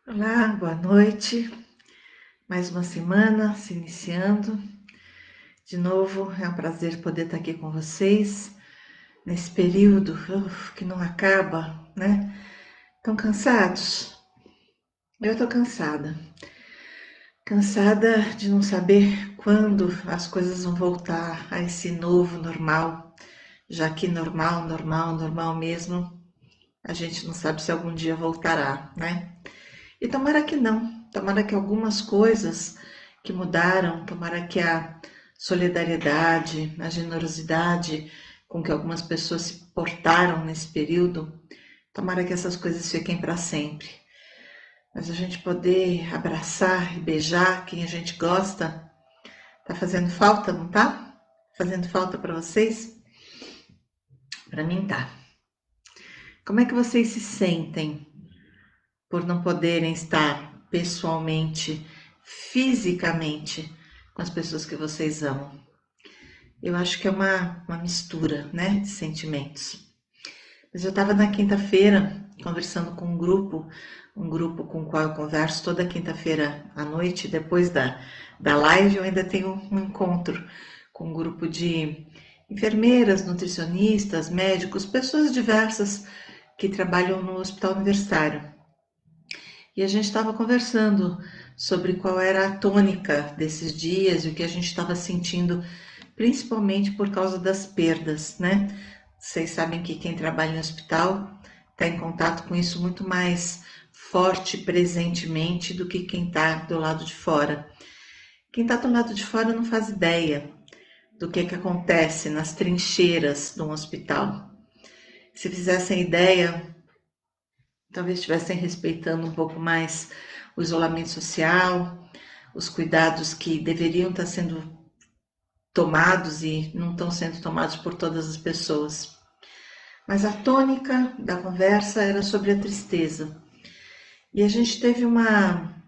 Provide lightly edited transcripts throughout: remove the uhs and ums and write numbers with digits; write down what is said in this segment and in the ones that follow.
Olá, boa noite. Mais uma semana se iniciando. De novo, é um prazer poder estar aqui com vocês nesse período que não acaba, né? Estão cansados? Eu estou cansada. Cansada de não saber quando as coisas vão voltar a esse novo normal, já que normal mesmo, a gente não sabe se algum dia voltará, né? E tomara que não, tomara que algumas coisas que mudaram, tomara que a solidariedade, a generosidade com que algumas pessoas se portaram nesse período, tomara que essas coisas fiquem para sempre. Mas a gente poder abraçar e beijar quem a gente gosta, tá fazendo falta, não tá? Fazendo falta para vocês? Para mim tá. Como é que vocês se sentem por não poderem estar pessoalmente, fisicamente, com as pessoas que vocês amam? Eu acho que é uma mistura, né, de sentimentos. Mas eu estava na quinta-feira conversando com um grupo com o qual eu converso toda quinta-feira à noite, depois da live eu ainda tenho um encontro com um grupo de enfermeiras, nutricionistas, médicos, pessoas diversas que trabalham no hospital universitário. E a gente estava conversando sobre qual era a tônica desses dias e o que a gente estava sentindo, principalmente por causa das perdas, né? Vocês sabem que quem trabalha no hospital está em contato com isso muito mais forte presentemente do que quem está do lado de fora. Quem está do lado de fora não faz ideia do que acontece nas trincheiras de um hospital. Se fizessem ideia, talvez estivessem respeitando um pouco mais o isolamento social, os cuidados que deveriam estar sendo tomados e não estão sendo tomados por todas as pessoas. Mas a tônica da conversa era sobre a tristeza. E a gente teve uma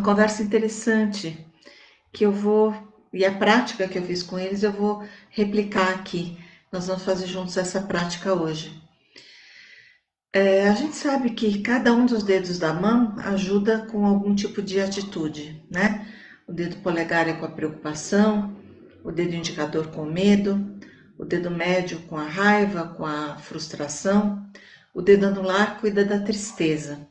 conversa interessante que eu vou, e a prática que eu fiz com eles, eu vou replicar aqui. Nós vamos fazer juntos essa prática hoje. A gente sabe que cada um dos dedos da mão ajuda com algum tipo de atitude, né? O dedo polegar é com a preocupação, o dedo indicador com o medo, o dedo médio com a raiva, com a frustração, o dedo anular cuida da tristeza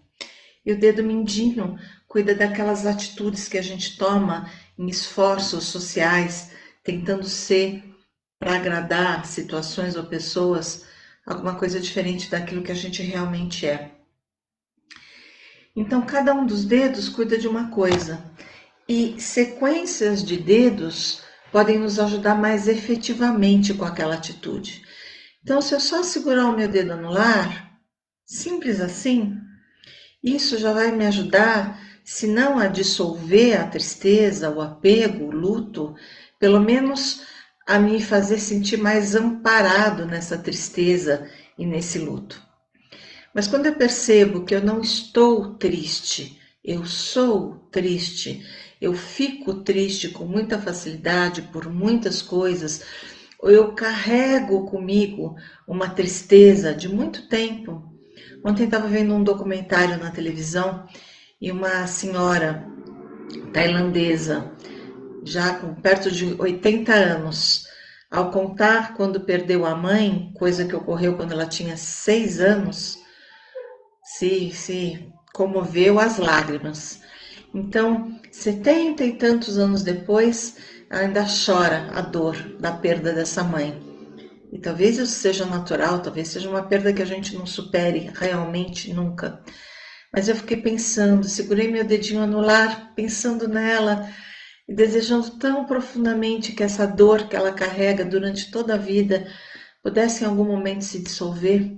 e o dedo mindinho cuida daquelas atitudes que a gente toma em esforços sociais, tentando ser para agradar situações ou pessoas alguma coisa diferente daquilo que a gente realmente é. Então, cada um dos dedos cuida de uma coisa, e sequências de dedos podem nos ajudar mais efetivamente com aquela atitude. Então, se eu só segurar o meu dedo anular, simples assim, isso já vai me ajudar, se não a dissolver a tristeza, o apego, o luto, pelo menos a me fazer sentir mais amparado nessa tristeza e nesse luto. Mas quando eu percebo que eu não estou triste, eu sou triste, eu fico triste com muita facilidade por muitas coisas, ou eu carrego comigo uma tristeza de muito tempo. Ontem estava vendo um documentário na televisão e uma senhora tailandesa, já com perto de 80 anos, ao contar quando perdeu a mãe, coisa que ocorreu quando ela tinha 6 anos, se comoveu às lágrimas. Então, 70 e tantos anos depois, ela ainda chora a dor da perda dessa mãe. E talvez isso seja natural, talvez seja uma perda que a gente não supere realmente nunca. Mas eu fiquei pensando, segurei meu dedinho anular, pensando nela e desejando tão profundamente que essa dor que ela carrega durante toda a vida pudesse em algum momento se dissolver.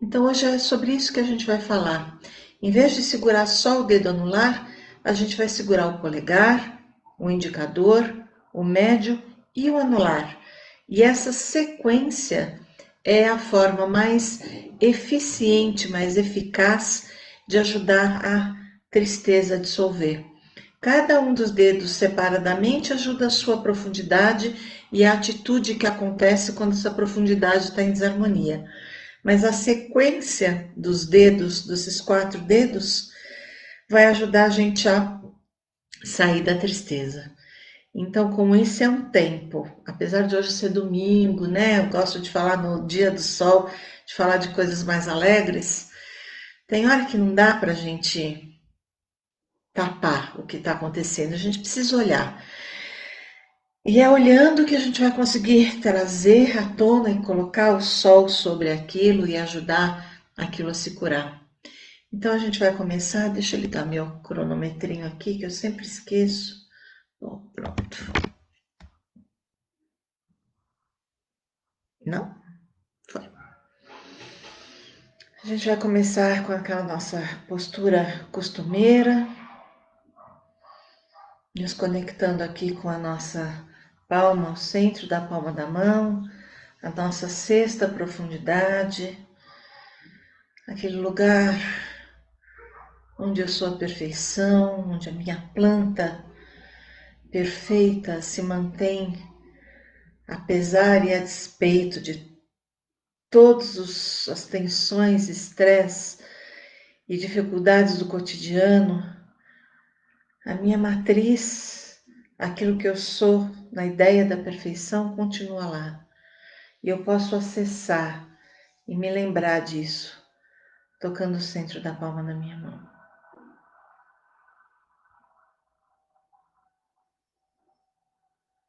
Então hoje é sobre isso que a gente vai falar. Em vez de segurar só o dedo anular, a gente vai segurar o polegar, o indicador, o médio e o anular. E essa sequência é a forma mais eficiente, mais eficaz de ajudar a tristeza a dissolver. Cada um dos dedos separadamente ajuda a sua profundidade e a atitude que acontece quando essa profundidade está em desarmonia. Mas a sequência dos dedos, desses 4 dedos, vai ajudar a gente a sair da tristeza. Então, como esse é um tempo, apesar de hoje ser domingo, né? Eu gosto de falar no dia do sol, de falar de coisas mais alegres. Tem hora que não dá para a gente tapar o que está acontecendo, a gente precisa olhar. E é olhando que a gente vai conseguir trazer à tona e colocar o sol sobre aquilo e ajudar aquilo a se curar. Então a gente vai começar, deixa eu ligar meu cronometrinho aqui, que eu sempre esqueço. Bom, pronto. Não? Foi. A gente vai começar com aquela nossa postura costumeira, nos conectando aqui com a nossa palma, o centro da palma da mão, a nossa sexta profundidade, aquele lugar onde eu sou a perfeição, onde a minha planta perfeita se mantém, apesar e a despeito de todas as tensões, estresse e dificuldades do cotidiano. A minha matriz, aquilo que eu sou na ideia da perfeição, continua lá. E eu posso acessar e me lembrar disso, tocando o centro da palma da minha mão.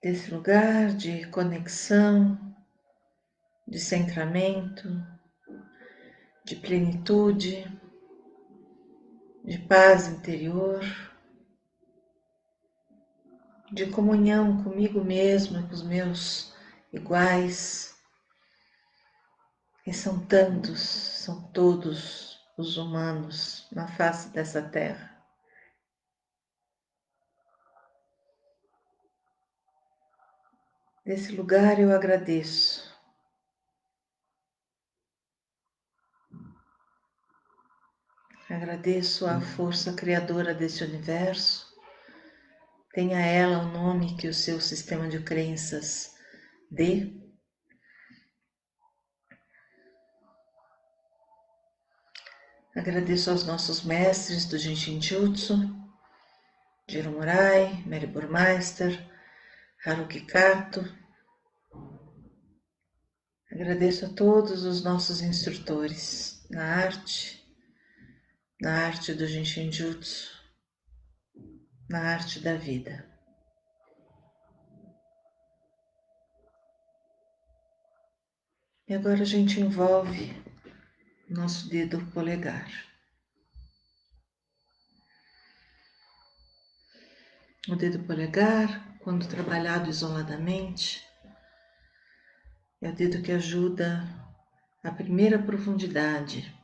Desse lugar de conexão, de centramento, de plenitude, de paz interior, de comunhão comigo mesmo e com os meus iguais. E são tantos, são todos os humanos na face dessa terra. Nesse lugar eu agradeço. Agradeço a força criadora desse universo. Tenha ela o nome que o seu sistema de crenças dê. Agradeço aos nossos mestres do Jinshin Jutsu, Jiro Murai, Mary Burmeister, Haruki Kato. Agradeço a todos os nossos instrutores na arte do Jinshin Jutsu, na arte da vida. E agora a gente envolve o nosso dedo polegar. O dedo polegar, quando trabalhado isoladamente, é o dedo que ajuda a primeira profundidade.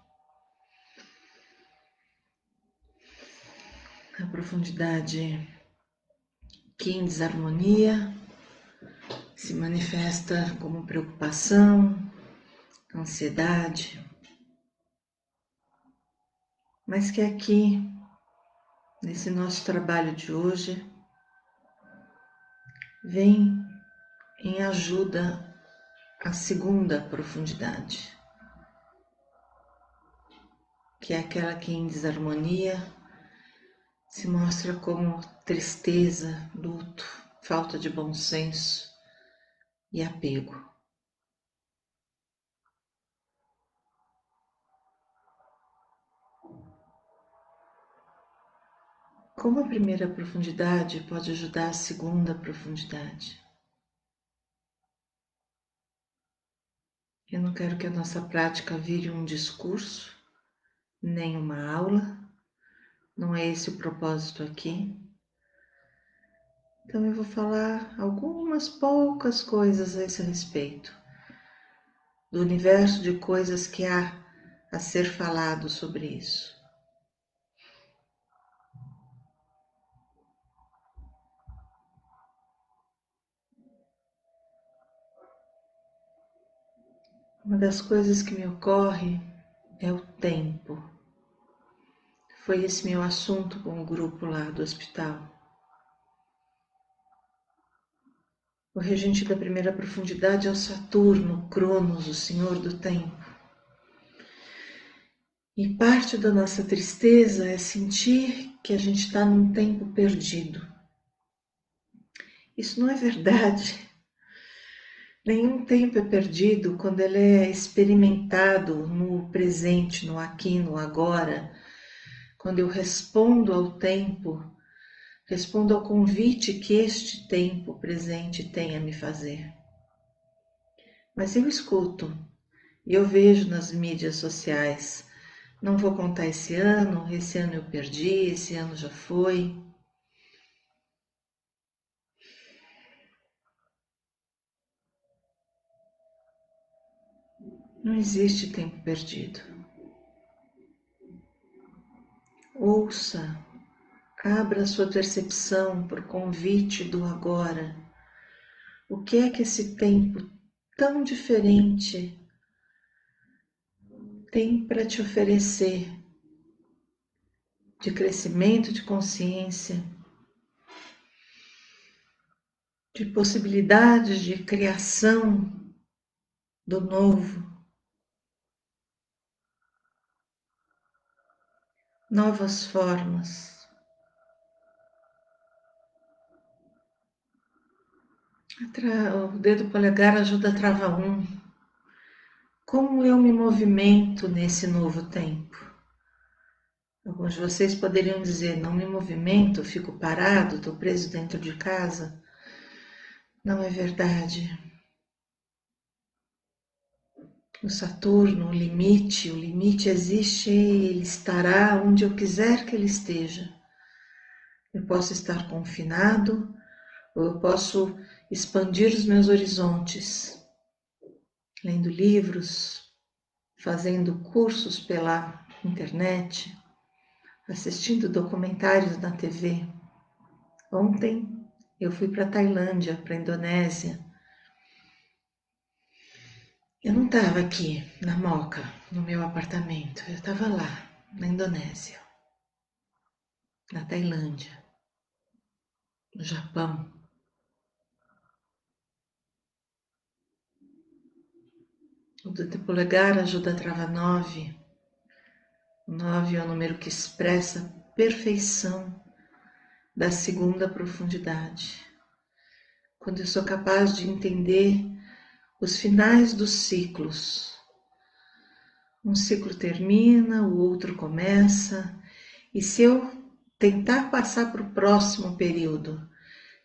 A profundidade que em desarmonia se manifesta como preocupação, ansiedade, mas que aqui, nesse nosso trabalho de hoje, vem em ajuda à segunda profundidade, que é aquela que em desarmonia se mostra como tristeza, luto, falta de bom senso e apego. Como a primeira profundidade pode ajudar a segunda profundidade? Eu não quero que a nossa prática vire um discurso, nem uma aula, não é esse o propósito aqui. Então eu vou falar algumas poucas coisas a esse respeito, do universo de coisas que há a ser falado sobre isso. Uma das coisas que me ocorre é o tempo. Foi esse meu assunto com o grupo lá do hospital. O regente da primeira profundidade é o Saturno, Cronos, o senhor do tempo. E parte da nossa tristeza é sentir que a gente está num tempo perdido. Isso não é verdade. Nenhum tempo é perdido quando ele é experimentado no presente, no aqui, no agora. Quando eu respondo ao tempo, respondo ao convite que este tempo presente tem a me fazer. Mas eu escuto e eu vejo nas mídias sociais. Não vou contar esse ano eu perdi, esse ano já foi. Não existe tempo perdido. Ouça, abra sua percepção para o convite do agora. O que é que esse tempo tão diferente tem para te oferecer de crescimento de consciência, de possibilidades de criação do novo, novas formas. O dedo polegar ajuda a travar um. Como eu me movimento nesse novo tempo? Alguns de vocês poderiam dizer, não me movimento, fico parado, estou preso dentro de casa. Não é verdade. O Saturno, o limite existe, ele estará onde eu quiser que ele esteja. Eu posso estar confinado, ou eu posso expandir os meus horizontes, lendo livros, fazendo cursos pela internet, assistindo documentários na TV. Ontem eu fui para a Tailândia, para a Indonésia. Eu não estava aqui na Moca, no meu apartamento, eu estava lá, na Indonésia, na Tailândia, no Japão. O dedo polegar ajuda a travar 9. O 9 é o número que expressa a perfeição da segunda profundidade. Quando eu sou capaz de entender os finais dos ciclos. Um ciclo termina, o outro começa, e se eu tentar passar para o próximo período,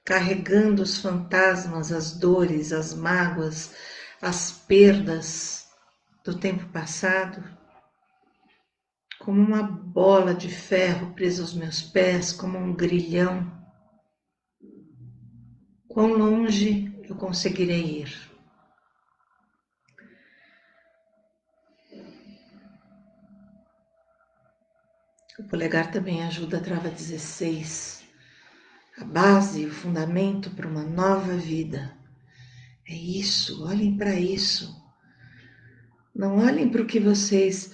carregando os fantasmas, as dores, as mágoas, as perdas do tempo passado, como uma bola de ferro presa aos meus pés, como um grilhão, quão longe eu conseguirei ir? O polegar também ajuda a trava 16, a base, o fundamento para uma nova vida. É isso, olhem para isso. Não olhem para o que vocês...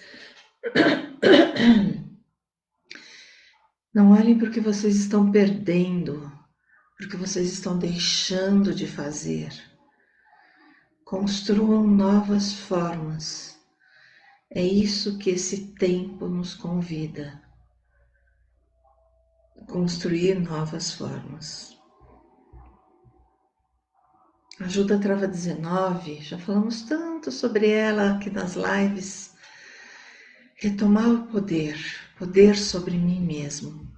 Não olhem para o que vocês estão perdendo, para o que vocês estão deixando de fazer. Construam novas formas. É isso que esse tempo nos convida. Construir novas formas. Ajuda a trava 19, já falamos tanto sobre ela aqui nas lives. Retomar o poder sobre mim mesmo.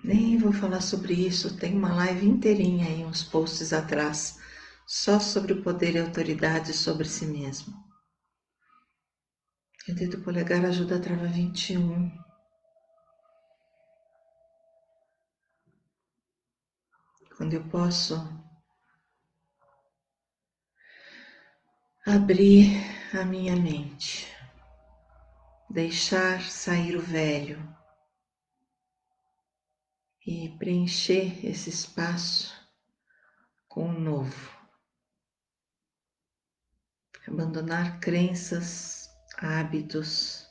Nem vou falar sobre isso, tem uma live inteirinha aí, uns posts atrás, só sobre o poder e autoridade sobre si mesmo. O dedo polegar ajuda a trava 21. Quando eu posso abrir a minha mente, deixar sair o velho e preencher esse espaço com o novo. Abandonar crenças, hábitos,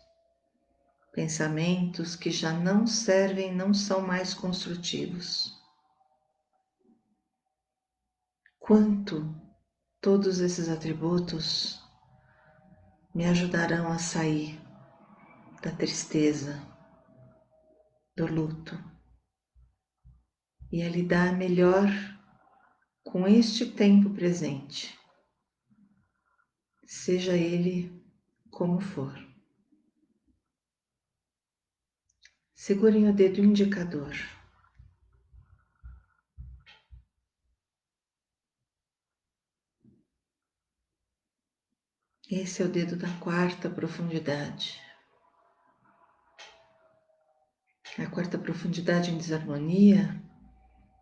pensamentos que já não servem, não são mais construtivos. Quanto todos esses atributos me ajudarão a sair da tristeza, do luto e a lidar melhor com este tempo presente, seja ele como for. Segurem o dedo indicador. Esse é o dedo da quarta profundidade. A quarta profundidade em desarmonia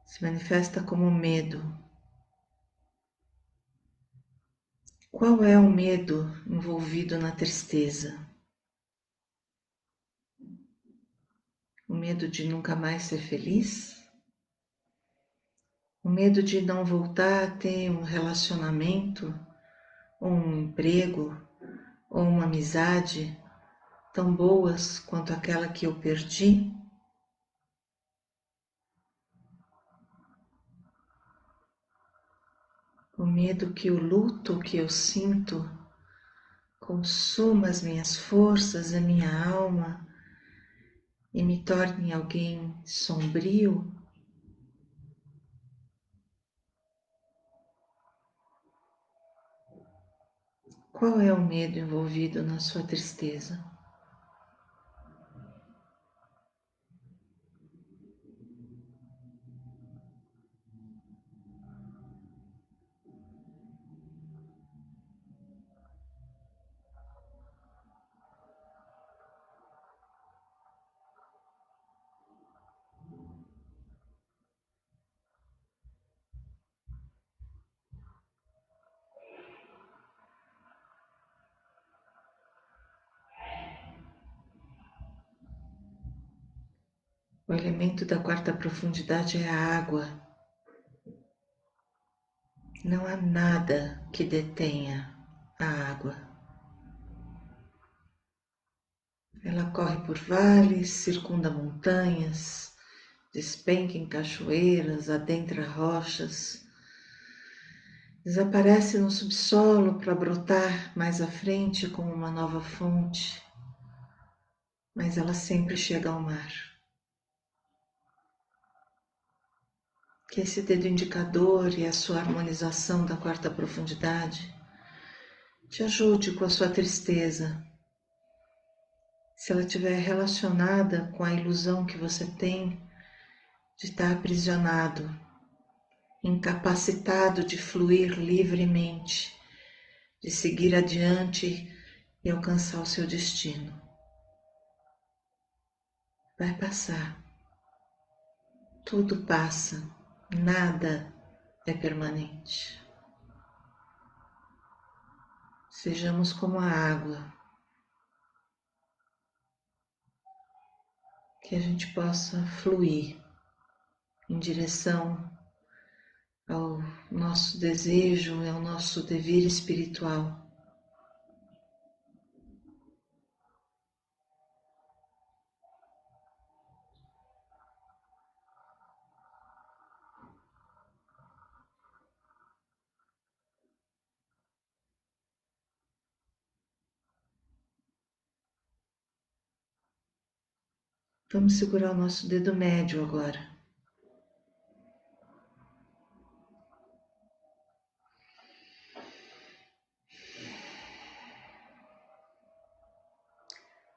se manifesta como medo. Qual é o medo envolvido na tristeza? O medo de nunca mais ser feliz? O medo de não voltar a ter um relacionamento, ou um emprego, ou uma amizade tão boas quanto aquela que eu perdi? O medo que o luto que eu sinto consuma as minhas forças, a minha alma e me torne alguém sombrio? Qual é o medo envolvido na sua tristeza? O elemento da quarta profundidade é a água. Não há nada que detenha a água. Ela corre por vales, circunda montanhas, despenca em cachoeiras, adentra rochas, desaparece no subsolo para brotar mais à frente como uma nova fonte, mas ela sempre chega ao mar. Que esse dedo indicador e a sua harmonização da quarta profundidade te ajude com a sua tristeza. Se ela estiver relacionada com a ilusão que você tem de estar aprisionado, incapacitado de fluir livremente, de seguir adiante e alcançar o seu destino. Vai passar. Tudo passa. Nada é permanente. Sejamos como a água, que a gente possa fluir em direção ao nosso desejo e ao nosso dever espiritual. Vamos segurar o nosso dedo médio agora.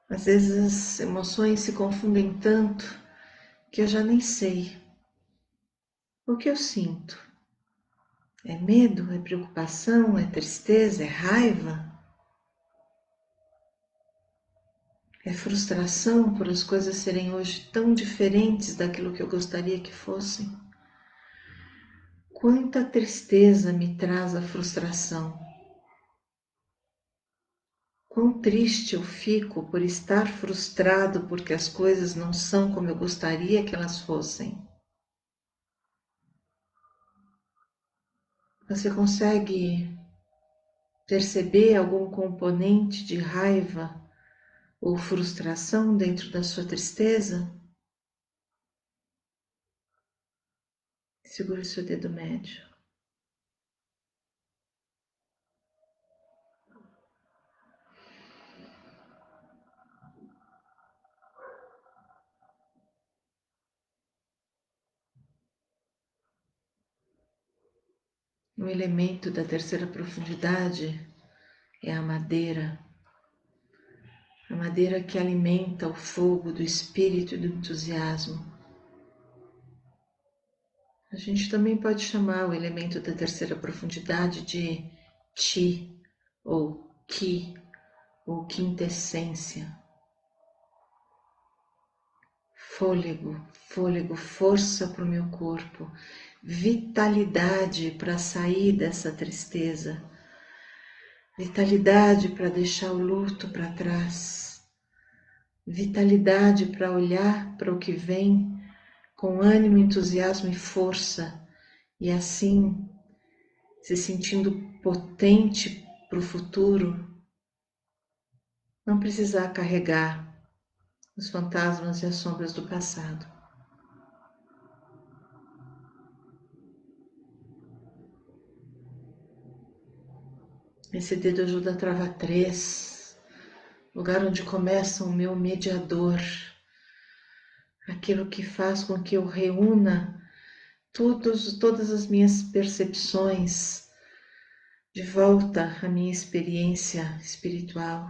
Às vezes as emoções se confundem tanto que eu já nem sei o que eu sinto. É medo? É preocupação? É tristeza? É raiva? É frustração por as coisas serem hoje tão diferentes daquilo que eu gostaria que fossem? Quanta tristeza me traz a frustração. Quão triste eu fico por estar frustrado porque as coisas não são como eu gostaria que elas fossem. Você consegue perceber algum componente de raiva ou frustração dentro da sua tristeza? Segure seu dedo médio. O elemento da terceira profundidade é a madeira que alimenta o fogo do espírito e do entusiasmo. A gente também pode chamar o elemento da terceira profundidade de Chi, ou Ki, ou quintessência. Fôlego, força para o meu corpo, vitalidade para sair dessa tristeza, vitalidade para deixar o luto para trás, vitalidade para olhar para o que vem com ânimo, entusiasmo e força, e assim se sentindo potente para o futuro, não precisar carregar os fantasmas e as sombras do passado. Esse dedo ajuda a travar 3, lugar onde começa o meu mediador, aquilo que faz com que eu reúna todas as minhas percepções de volta à minha experiência espiritual,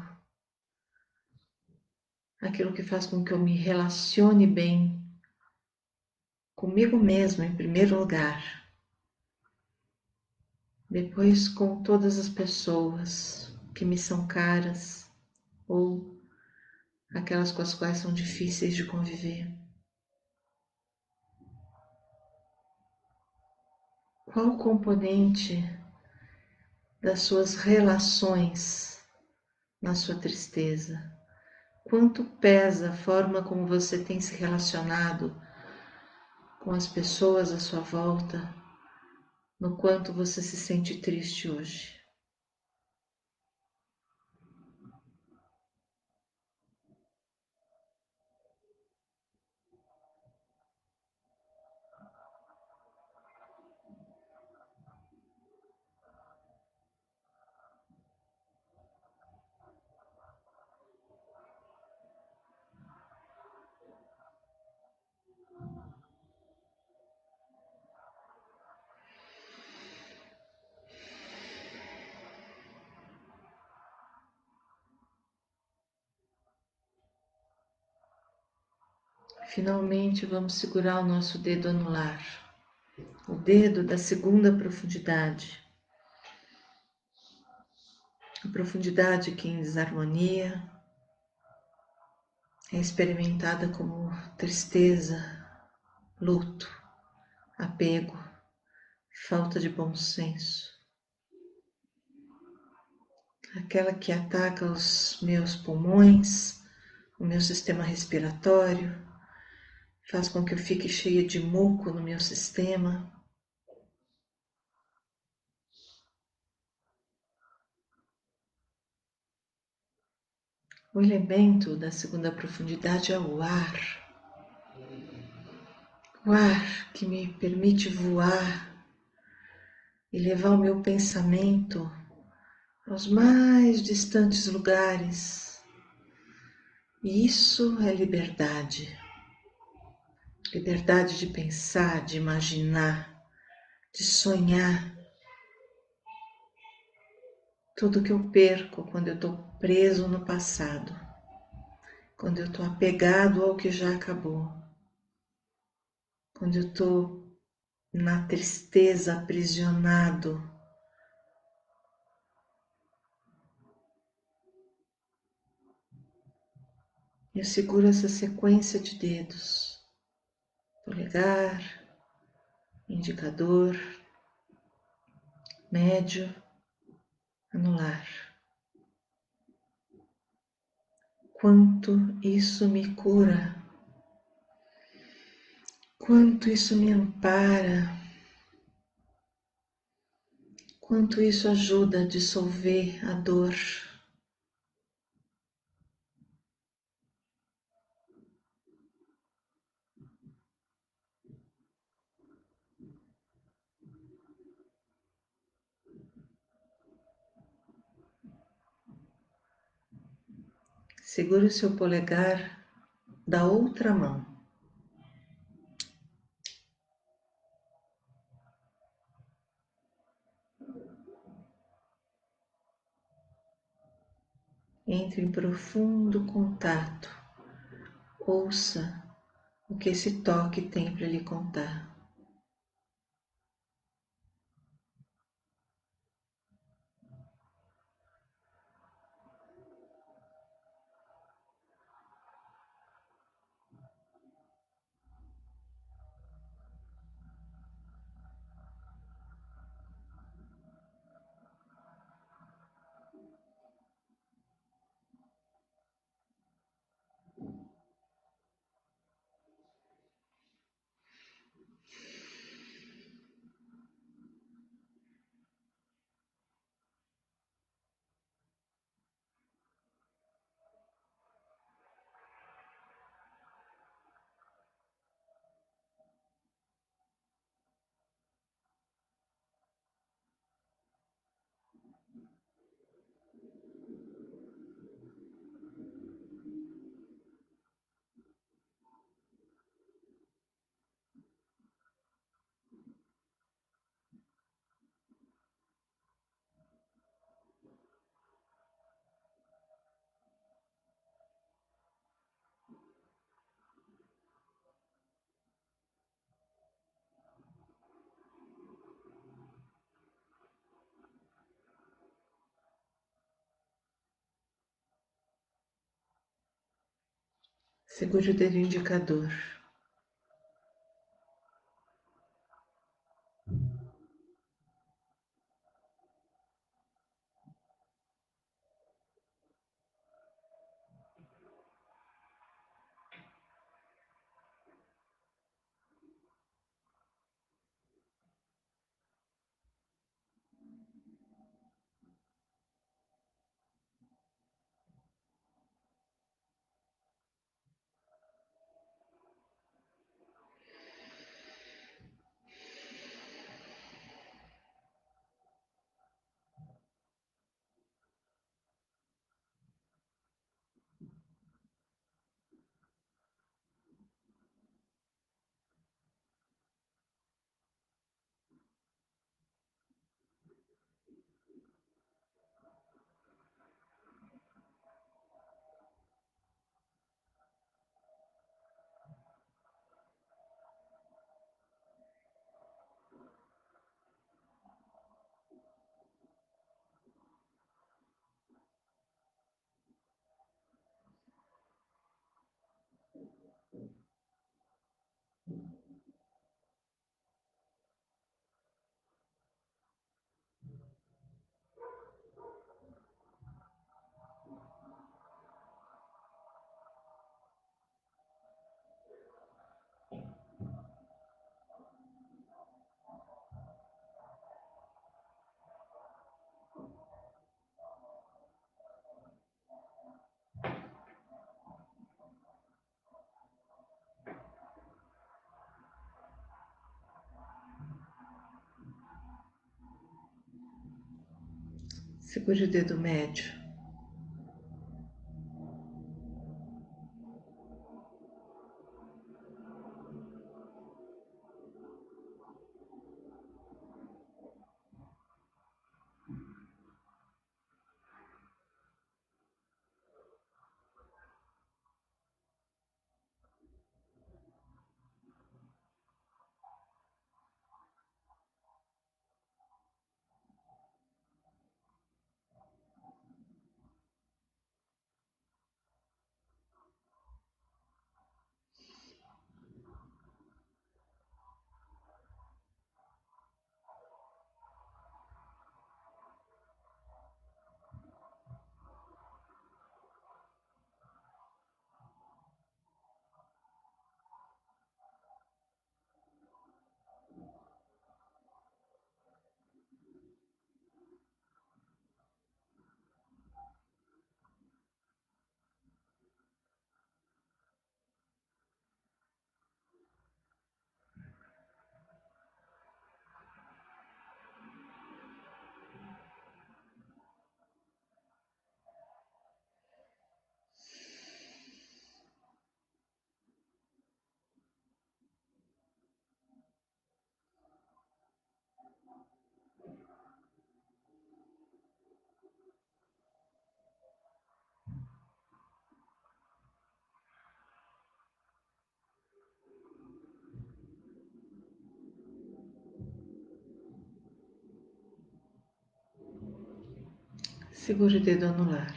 aquilo que faz com que eu me relacione bem comigo mesmo em primeiro lugar, depois com todas as pessoas que me são caras ou aquelas com as quais são difíceis de conviver. Qual componente das suas relações na sua tristeza? Quanto pesa a forma como você tem se relacionado com as pessoas à sua volta, no quanto você se sente triste hoje? Finalmente, vamos segurar o nosso dedo anular, o dedo da segunda profundidade, a profundidade que em desarmonia é experimentada como tristeza, luto, apego, falta de bom senso. Aquela que ataca os meus pulmões, o meu sistema respiratório, faz com que eu fique cheia de muco no meu sistema. O elemento da segunda profundidade é o ar. O ar que me permite voar e levar o meu pensamento aos mais distantes lugares. E isso é liberdade. Liberdade de pensar, de imaginar, de sonhar. Tudo que eu perco quando eu estou preso no passado, quando eu estou apegado ao que já acabou, quando eu estou na tristeza, aprisionado. Eu seguro essa sequência de dedos, polegar, indicador, médio, anular. Quanto isso me cura, quanto isso me ampara, quanto isso ajuda a dissolver a dor. Segure o seu polegar da outra mão. Entre em profundo contato. Ouça o que esse toque tem para lhe contar. Segure o dedo indicador. Segure o dedo médio. Segure o dedo anular.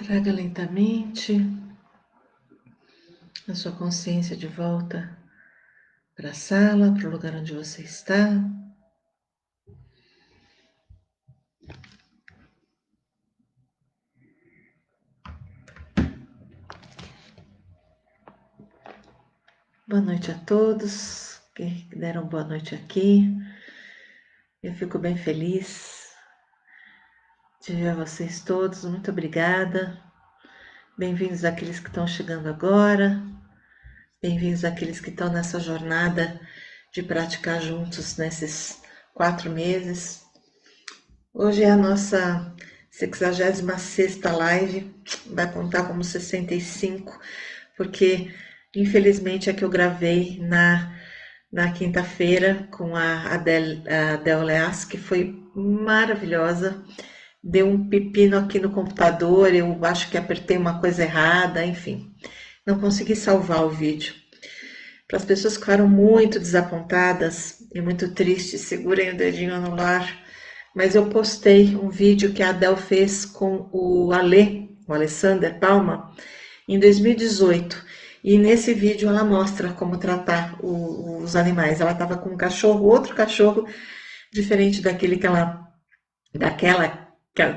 Traga lentamente a sua consciência de volta para a sala, para o lugar onde você está. Boa noite a todos que deram boa noite aqui. Eu fico bem feliz de ver vocês todos. Muito obrigada. Bem-vindos àqueles que estão chegando agora. Bem-vindos àqueles que estão nessa jornada de praticar juntos nesses 4 meses. Hoje é a nossa 66ª live, vai contar como 65, porque infelizmente a que eu gravei na quinta-feira com a Adele Leas, que foi maravilhosa. Deu um pepino aqui no computador, eu acho que apertei uma coisa errada, enfim. Não consegui salvar o vídeo. Para as pessoas que ficaram muito desapontadas e muito tristes, segurem o dedinho anular. Mas eu postei um vídeo que a Adele fez com o Alessander Palma, em 2018. E nesse vídeo ela mostra como tratar os animais. Ela estava com um cachorro, outro cachorro, diferente daquele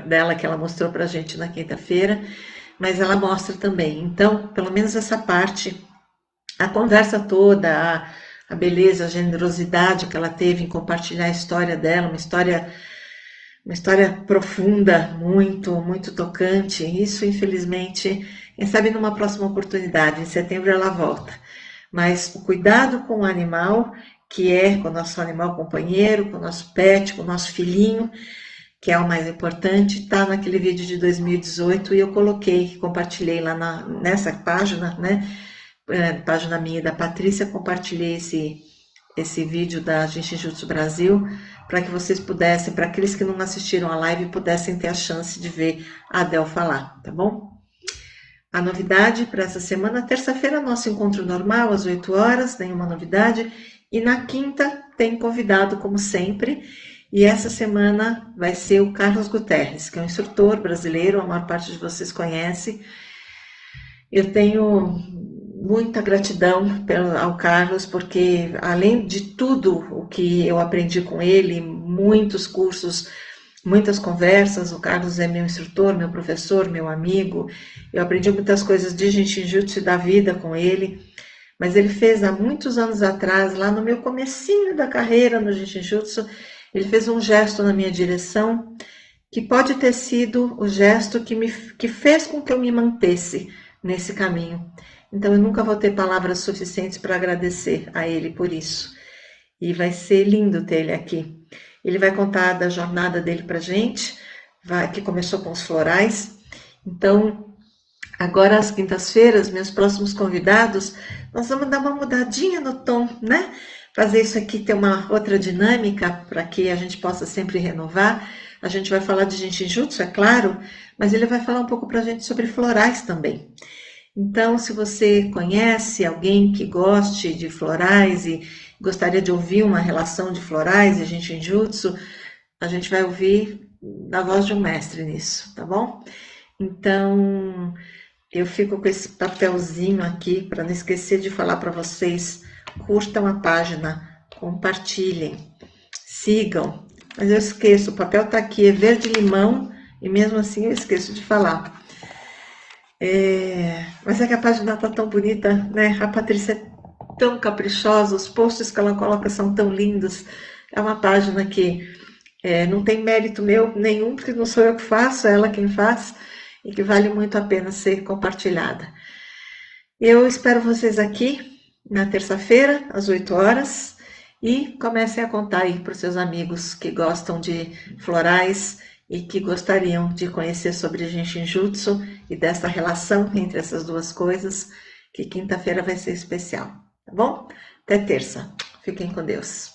dela que ela mostrou pra gente na quinta-feira, mas ela mostra também. Então, pelo menos essa parte, a conversa toda, a beleza, a generosidade que ela teve em compartilhar a história dela, uma história profunda, muito tocante. Isso, infelizmente, quem sabe numa próxima oportunidade, em setembro ela volta. Mas o cuidado com o animal, que é com o nosso animal companheiro, com o nosso pet, com o nosso filhinho, que é o mais importante, está naquele vídeo de 2018 e eu coloquei, compartilhei lá nessa página, né? Página minha e da Patrícia, compartilhei esse vídeo da Jinshinjutsu Brasil, para que vocês pudessem, para aqueles que não assistiram a live, pudessem ter a chance de ver a Adele falar, tá bom? A novidade para essa semana, terça-feira, nosso encontro normal, às 8 horas, nenhuma novidade, e na quinta tem convidado, como sempre, e essa semana vai ser o Carlos Guterres, que é um instrutor brasileiro, a maior parte de vocês conhece. Eu tenho muita gratidão ao Carlos, porque além de tudo o que eu aprendi com ele, muitos cursos, muitas conversas, o Carlos é meu instrutor, meu professor, meu amigo, eu aprendi muitas coisas de Jinshinjutsu e da vida com ele, mas ele fez há muitos anos atrás, lá no meu comecinho da carreira no Jinshinjutsu, ele fez um gesto na minha direção, que pode ter sido o gesto que fez com que eu me mantesse nesse caminho. Então eu nunca vou ter palavras suficientes para agradecer a ele por isso. E vai ser lindo ter ele aqui. Ele vai contar da jornada dele para a gente, que começou com os florais. Então, agora às quintas-feiras, meus próximos convidados, nós vamos dar uma mudadinha no tom, né? fazer isso aqui ter uma outra dinâmica para que a gente possa sempre renovar. A gente vai falar de Jinshinjutsu, é claro, mas ele vai falar um pouco para a gente sobre florais também. Então, se você conhece alguém que goste de florais e gostaria de ouvir uma relação de florais e Jinshinjutsu, a gente vai ouvir na voz de um mestre nisso, tá bom? Então, eu fico com esse papelzinho aqui para não esquecer de falar para vocês. Curtam a página, compartilhem, sigam. Mas eu esqueço, o papel está aqui, é verde-limão e mesmo assim eu esqueço de falar. Mas é que a página está tão bonita, né? A Patrícia é tão caprichosa, os posts que ela coloca são tão lindos. É uma página que não tem mérito meu nenhum, porque não sou eu que faço, é ela quem faz, e que vale muito a pena ser compartilhada. Eu espero vocês aqui na terça-feira, às 8 horas, e comecem a contar aí para os seus amigos que gostam de florais e que gostariam de conhecer sobre Jinshinjutsu e dessa relação entre essas duas coisas, que quinta-feira vai ser especial, tá bom? Até terça. Fiquem com Deus.